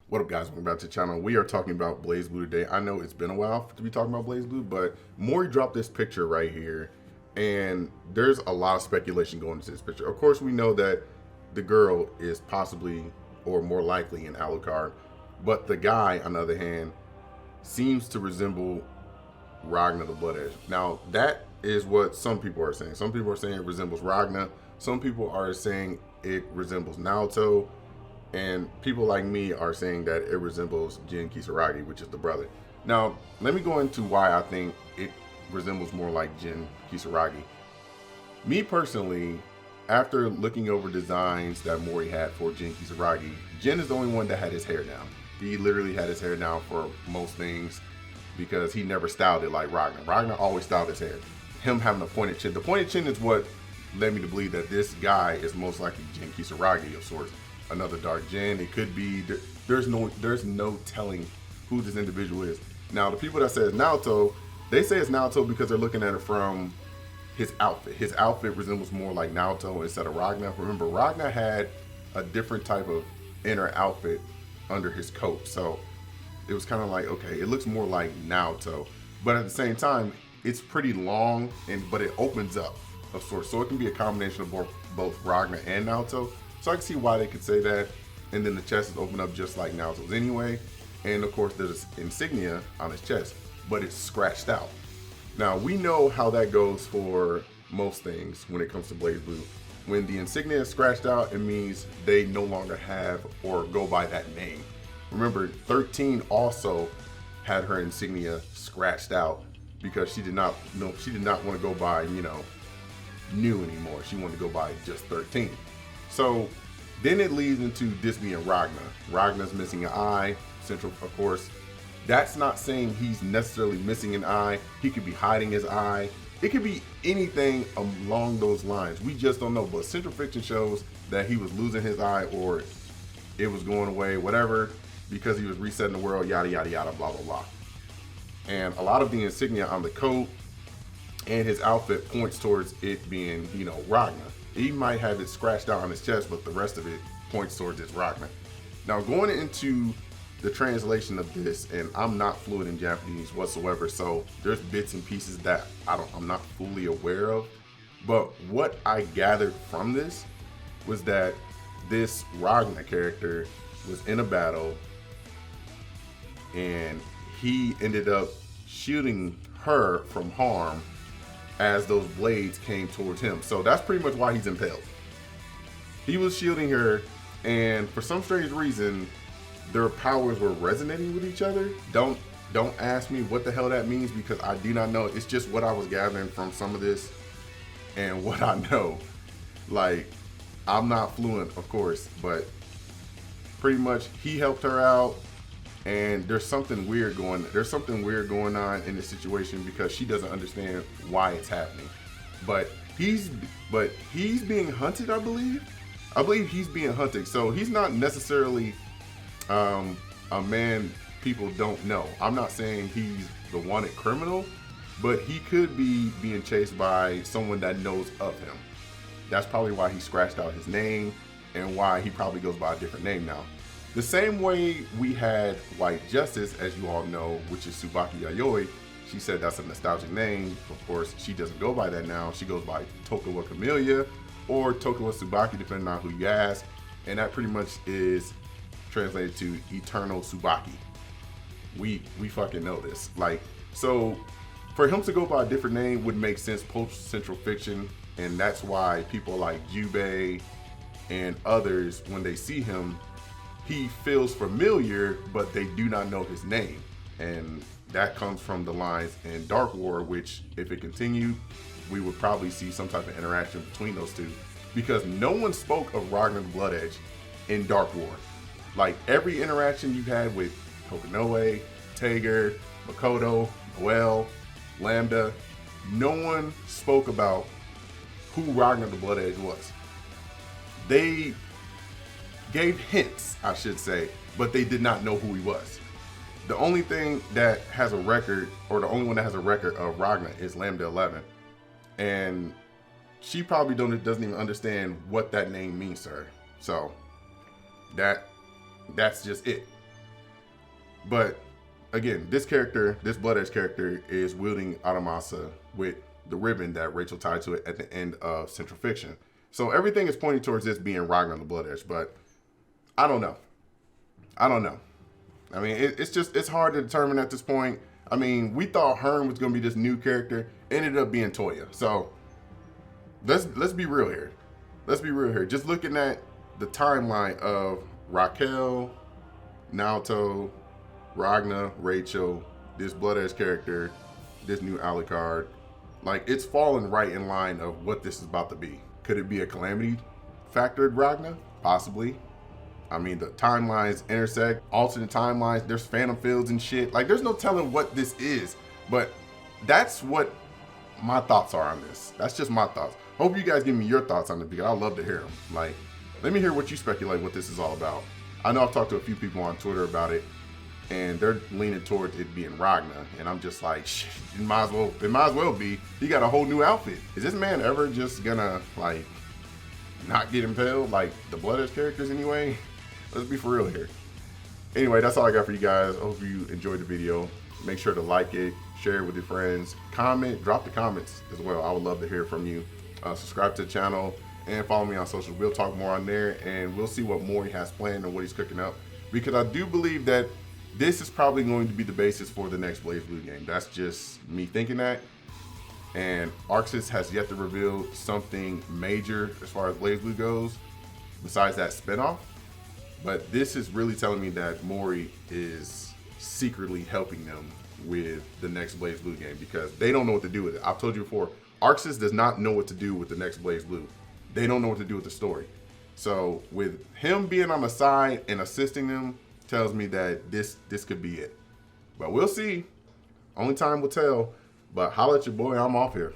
What up, guys? Welcome back to the channel. We are talking about BlazBlue today. I know it's been a while to be talking about BlazBlue, but Mori dropped this picture right here, and there's a lot of speculation going into this picture. Of course, we know that the girl is possibly or more likely an Alucard, but the guy, on the other hand, seems to resemble Ragna the Blood Edge. Now, that is what some people are saying. Some people are saying it resembles Ragna. Some people are saying it resembles Naoto. And people like me are saying that it resembles Jin Kisaragi, which is the brother. Now, let me go into why I think it resembles more like Jin Kisaragi. Me personally, after looking over designs that Mori had for Jin Kisaragi, Jin is the only one that had his hair down. He literally had his hair down for most things because he never styled it like Ragna. Ragna always styled his hair. Him having a pointed chin. The pointed chin is what led me to believe that this guy is most likely Jin Kisaragi of sorts. Another dark Jin. It could be. There's no telling who this individual is. Now, the people that say it's Naoto, they say it's Naoto because they're looking at it from his outfit. His outfit resembles more like Naoto instead of Ragna. Remember, Ragna had a different type of inner outfit under his coat, so it was kind of like, okay, it looks more like Naoto, but at the same time, it's pretty long but it opens up of sorts, so it can be a combination of both Ragna and Naoto. So I can see why they could say that. And then the chest is opened up just like Naoto's anyway. And of course there's insignia on his chest, but it's scratched out. Now we know how that goes for most things when it comes to BlazBlue. When the insignia is scratched out, it means they no longer have or go by that name. Remember, 13 also had her insignia scratched out because she did not want to go by, new anymore. She wanted to go by just 13. So then it leads into this being Ragna. Ragna's missing an eye. Central, of course. That's not saying he's necessarily missing an eye. He could be hiding his eye. It could be anything along those lines. We just don't know. But Central Fiction shows that he was losing his eye or it was going away, whatever, because he was resetting the world, yada, yada, yada, blah, blah, blah. And a lot of the insignia on the coat and his outfit points towards it being, Ragna. He might have it scratched out on his chest, but the rest of it points towards his Ragna. Now, going into the translation of this, and I'm not fluent in Japanese whatsoever, so there's bits and pieces that I'm not fully aware of. But what I gathered from this was that this Ragna character was in a battle, and he ended up shielding her from harm as those blades came towards him. So that's pretty much why he's impaled. He was shielding her, and for some strange reason, their powers were resonating with each other. Don't ask me what the hell that means because I do not know. It's just what I was gathering from some of this and what I know. Like, I'm not fluent, of course, but pretty much he helped her out. And there's something weird going on in this situation because she doesn't understand why it's happening. But he's being hunted, I believe. I believe he's being hunted. So he's not necessarily a man people don't know. I'm not saying he's the wanted criminal, but he could be being chased by someone that knows of him. That's probably why he scratched out his name and why he probably goes by a different name now. The same way we had White Justice, as you all know, which is Tsubaki Yayoi. She said that's a nostalgic name. Of course, she doesn't go by that now. She goes by Tokawa Camellia or Tokawa Tsubaki, depending on who you ask. And that pretty much is translated to Eternal Tsubaki. We fucking know this. Like, so for him to go by a different name would make sense post Central Fiction. And that's why people like Jubei and others, when they see him, he feels familiar, but they do not know his name. And that comes from the lines in Dark War, which if it continued, we would probably see some type of interaction between those two because no one spoke of Ragna the Blood Edge in Dark War. Like every interaction you had with Tokanoe, Tager, Makoto, Noel, Lambda, no one spoke about who Ragna the Blood Edge was. They gave hints, I should say, but they did not know who he was. The only thing that has a record, or the only one that has a record of Ragna is Lambda 11. And she probably doesn't even understand what that name means to her. So that's just it. But again, this character, this Blood Edge character, is wielding Aramasa with the ribbon that Rachel tied to it at the end of Central Fiction. So everything is pointing towards this being Ragna the Blood Edge, but I don't know. I don't know. I mean, it's hard to determine at this point. I mean, we thought Hearn was going to be this new character. Ended up being Toya. So let's be real here. Let's be real here. Just looking at the timeline of Raquel, Naoto, Ragna, Rachel, this Blood Edge character, this new Alucard, like, it's falling right in line of what this is about to be. Could it be a Calamity factored Ragna? Possibly. I mean, the timelines intersect, alternate timelines, there's phantom fields and shit. Like, there's no telling what this is, but that's what my thoughts are on this. That's just my thoughts. Hope you guys give me your thoughts on it, because I'd love to hear them. Like, let me hear what you speculate what this is all about. I know I've talked to a few people on Twitter about it, and they're leaning towards it being Ragna, and I'm just like, shit, it might as well be. He got a whole new outfit. Is this man ever just gonna, like, not get impaled like the Blood Edge characters anyway? Let's be for real here. Anyway, that's all I got for you guys. I hope you enjoyed the video. Make sure to like it, share it with your friends, comment, drop the comments as well. I would love to hear from you. Subscribe to the channel and follow me on social. We'll talk more on there, and we'll see what Mori has planned and what he's cooking up, because I do believe that this is probably going to be the basis for the next BlazBlue game. That's just me thinking that. And Arcsys has yet to reveal something major as far as BlazBlue goes, besides that spinoff. But this is really telling me that Mori is secretly helping them with the next BlazBlue game, because they don't know what to do with it. I've told you before, Arcsys does not know what to do with the next BlazBlue. They don't know what to do with the story. So with him being on the side and assisting them tells me that this could be it. But we'll see. Only time will tell. But holla at your boy, I'm off here.